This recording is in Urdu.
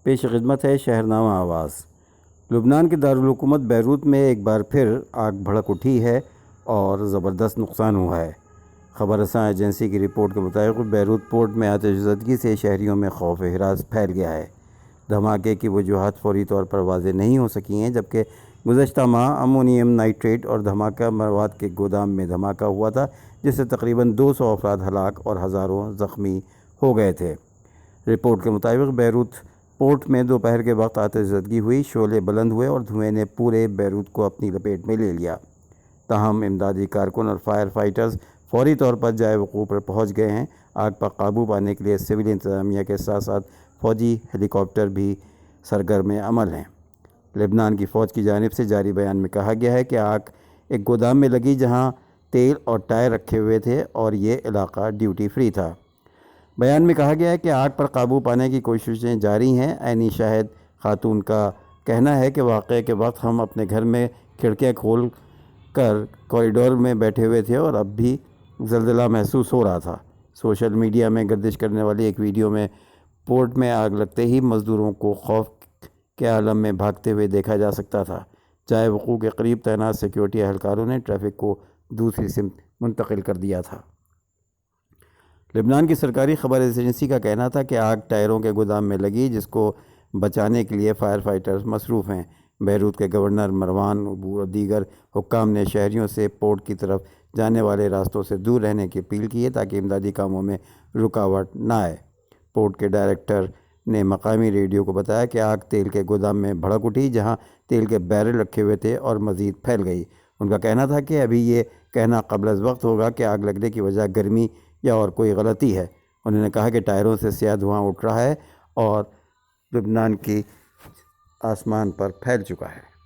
پیش خدمت ہے شہرنامہ آواز۔ لبنان کے دارالحکومت بیروت میں ایک بار پھر آگ بھڑک اٹھی ہے اور زبردست نقصان ہوا ہے۔ خبر رساں ایجنسی کی رپورٹ کے مطابق بیروت پورٹ میں آتش زدگی سے شہریوں میں خوف و ہراس پھیل گیا ہے۔ دھماکے کی وجوہات فوری طور پر واضح نہیں ہو سکی ہیں، جبکہ گزشتہ ماہ امونیم نائٹریٹ اور دھماکہ مواد کے گودام میں دھماکہ ہوا تھا، جس سے تقریباً 200 افراد ہلاک اور ہزاروں زخمی ہو گئے تھے۔ رپورٹ کے مطابق بیروت پورٹ میں دوپہر کے وقت آتش زدگی ہوئی، شعلے بلند ہوئے اور دھوئیں نے پورے بیروت کو اپنی لپیٹ میں لے لیا۔ تاہم امدادی کارکن اور فائر فائٹرز فوری طور پر جائے وقوع پر پہنچ گئے ہیں۔ آگ پر قابو پانے کے لیے سول انتظامیہ کے ساتھ ساتھ فوجی ہیلی کاپٹر بھی سرگرم عمل ہیں۔ لبنان کی فوج کی جانب سے جاری بیان میں کہا گیا ہے کہ آگ ایک گودام میں لگی جہاں تیل اور ٹائر رکھے ہوئے تھے اور یہ علاقہ ڈیوٹی فری تھا۔ بیان میں کہا گیا ہے کہ آگ پر قابو پانے کی کوششیں جاری ہیں۔ عینی شاہد خاتون کا کہنا ہے کہ واقعے کے وقت ہم اپنے گھر میں کھڑکیاں کھول کر کوریڈور میں بیٹھے ہوئے تھے اور اب بھی زلزلہ محسوس ہو رہا تھا۔ سوشل میڈیا میں گردش کرنے والی ایک ویڈیو میں پورٹ میں آگ لگتے ہی مزدوروں کو خوف کے عالم میں بھاگتے ہوئے دیکھا جا سکتا تھا۔ جائے وقوع کے قریب تعینات سیکیورٹی اہلکاروں نے ٹریفک کو دوسری سمت منتقل کر دیا تھا۔ لبنان کی سرکاری خبر ایجنسی کا کہنا تھا کہ آگ ٹائروں کے گودام میں لگی، جس کو بچانے کے لیے فائر فائٹرز مصروف ہیں۔ بیروت کے گورنر مروان عبور اور دیگر حکام نے شہریوں سے پورٹ کی طرف جانے والے راستوں سے دور رہنے کی اپیل کی ہے تاکہ امدادی کاموں میں رکاوٹ نہ آئے۔ پورٹ کے ڈائریکٹر نے مقامی ریڈیو کو بتایا کہ آگ تیل کے گودام میں بھڑک اٹھی، جہاں تیل کے بیرل رکھے ہوئے تھے اور مزید پھیل گئی۔ ان کا کہنا تھا کہ ابھی یہ کہنا قبل از وقت ہوگا کہ آگ لگنے کی وجہ گرمی یا اور کوئی غلطی ہے۔ انہوں نے کہا کہ ٹائروں سے سیاہ دھواں اٹھ رہا ہے اور لبنان کی آسمان پر پھیل چکا ہے۔